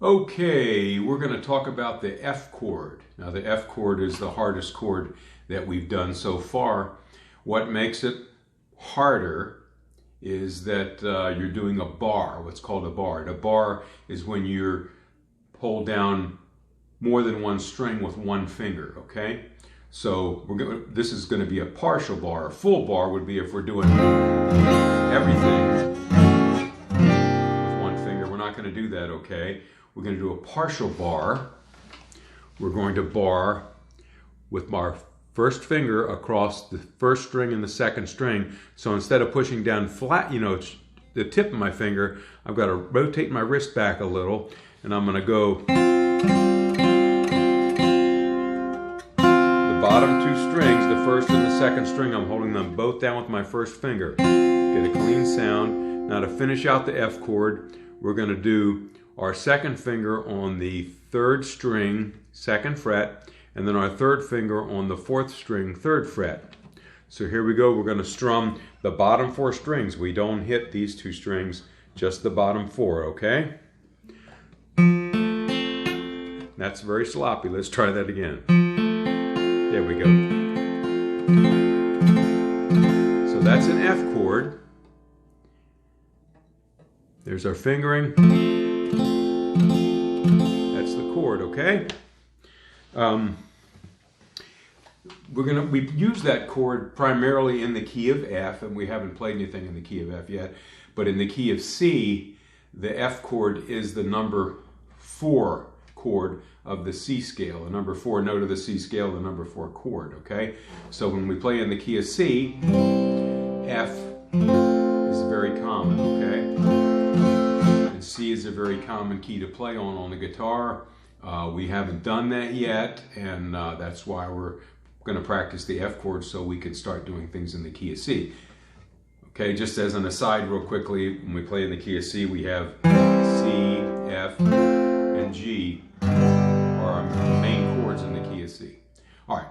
Okay, we're going to talk about the F chord. Now the F chord is the hardest chord that we've done so far. What makes it harder is that you're doing a bar, what's called a bar. A bar is when you hold down more than one string with one finger, okay? So this is going to be a partial bar. A full bar would be if we're doing everything with one finger. We're not going to do that, okay? We're going to do a partial bar. We're going to bar with our first finger across the first string and the second string. So instead of pushing down flat, the tip of my finger, I've got to rotate my wrist back a little, and I'm going to go the bottom two strings, the first and the second string, I'm holding them both down with my first finger. Get a clean sound. Now to finish out the F chord, we're going to do our second finger on the third string, second fret, and then our third finger on the fourth string, third fret. So here we go. We're going to strum the bottom four strings. We don't hit these two strings, just the bottom four, okay? That's very sloppy. Let's try that again. There we go. So that's an F chord. There's our fingering. That's the chord, okay? We use that chord primarily in the key of F, and we haven't played anything in the key of F yet. But in the key of C, the F chord is the number 4 chord of the C scale, the number 4 note of the C scale, the number 4 chord, okay? So when we play in the key of C, F is very common, okay? And C is a very common key to play on the guitar. We haven't done that yet, and that's why we're going to practice the F chord so we can start doing things in the key of C. Okay, just as an aside real quickly, when we play in the key of C, we have C, F, and G are our main chords in the key of C. All right,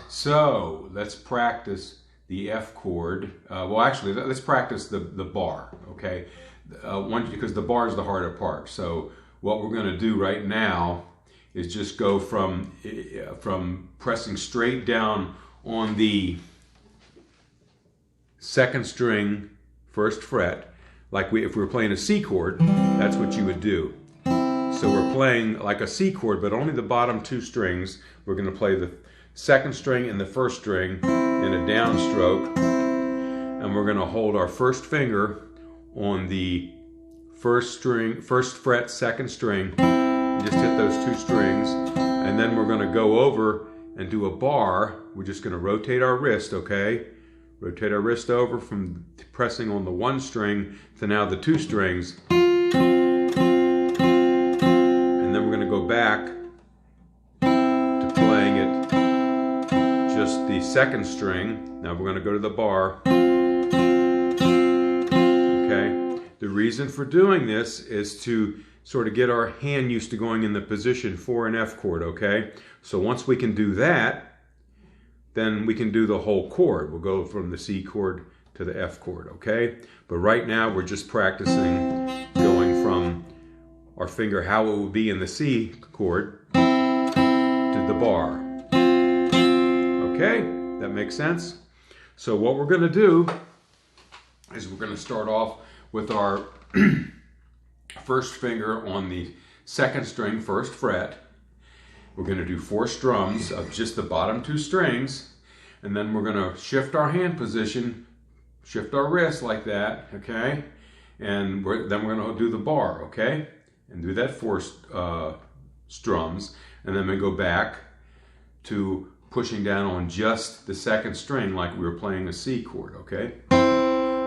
so let's practice the F chord. Well, actually, let's practice the bar, okay? Because the bar is the harder part. So what we're going to do right now is just go from pressing straight down on the second string, first fret, like if we were playing a C chord, that's what you would do. So we're playing like a C chord, but only the bottom two strings. We're going to play the second string and the first string in a downstroke, and we're going to hold our first finger on the first fret, second string, and just hit those two strings, and then we're going to go over and do a bar. We're just going to rotate our wrist, okay? Rotate our wrist over from pressing on the one string to now the two strings, and then we're going to go back to playing it just the second string. Now we're going to go to the bar. The reason for doing this is to sort of get our hand used to going in the position for an F chord, okay? So once we can do that, then we can do the whole chord. We'll go from the C chord to the F chord, okay? But right now we're just practicing going from our finger how it would be in the C chord to the bar. Okay, that makes sense? So what we're going to do is we're going to start off with our first finger on the second string, first fret. We're going to do 4 strums of just the bottom two strings, and then we're going to shift our hand position, shift our wrist like that, okay? And then we're going to do the bar, okay? And do that 4 strums, and then we go back to pushing down on just the second string like we were playing a C chord, okay?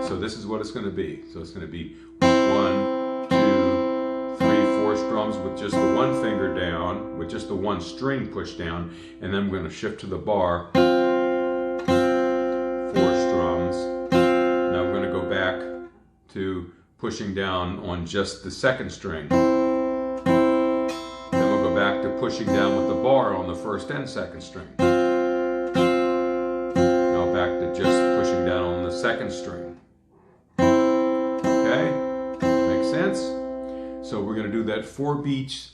So this is what it's going to be. So it's going to be 1, 2, 3, 4 strums with just the one finger down, with just the one string pushed down, and then we're going to shift to the bar. 4 strums. Now we're going to go back to pushing down on just the second string. Then we'll go back to pushing down with the bar on the first and second string. Now back to just pushing down on the second string. So we're going to do that 4 beats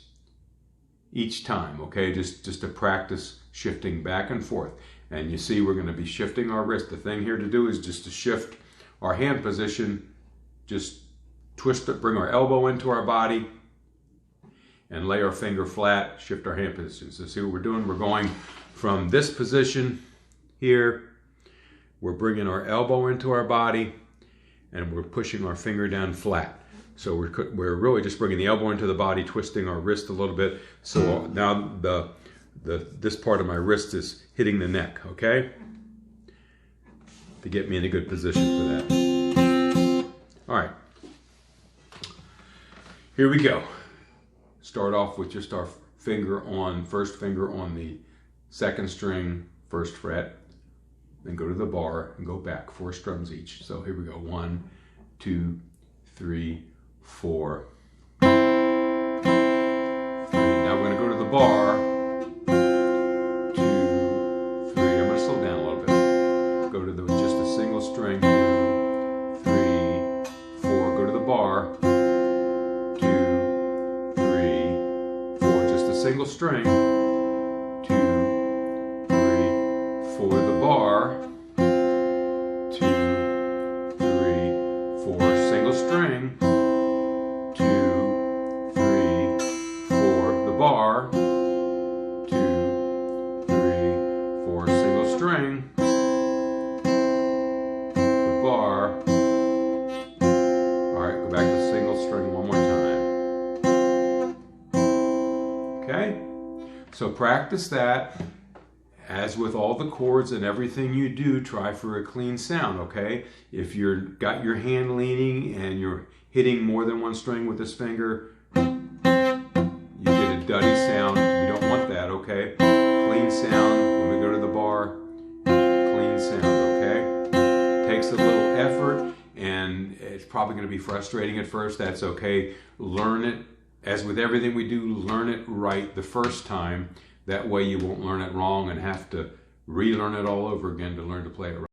each time, okay? Just to practice shifting back and forth. And you see we're going to be shifting our wrist. The thing here to do is just to shift our hand position, just twist it, bring our elbow into our body, and lay our finger flat, shift our hand position. So see what we're doing? We're going from this position here, we're bringing our elbow into our body, and we're pushing our finger down flat. So we're really just bringing the elbow into the body, twisting our wrist a little bit. So now this part of my wrist is hitting the neck, okay? To get me in a good position for that. All right. Here we go. Start off with just our first finger on the 2nd string, 1st fret. Then go to the bar and go back, 4 strums each. So here we go. 1, 2, 3, 4, 3. Now we're going to go to the bar. 2, 3. I'm going to slow down a little bit. Go to just a single string. 2, 3, 4. Go to the bar. 2, 3, 4. Just a single string. 2, 3, 4. The bar. 2, 3, 4. Single string. 2, 3, 4. The bar. 2, 3, 4. Single string. The bar. All right, go back to single string one more time. Okay? So practice that. As with all the chords and everything you do, try for a clean sound, okay? If you've got your hand leaning and you're hitting more than one string with this finger, you get a duddy sound. We don't want that, okay? Clean sound when we go to the bar, clean sound, okay? Takes a little effort and it's probably going to be frustrating at first. That's okay. Learn it. As with everything we do, learn it right the first time. That way you won't learn it wrong and have to relearn it all over again to learn to play it right.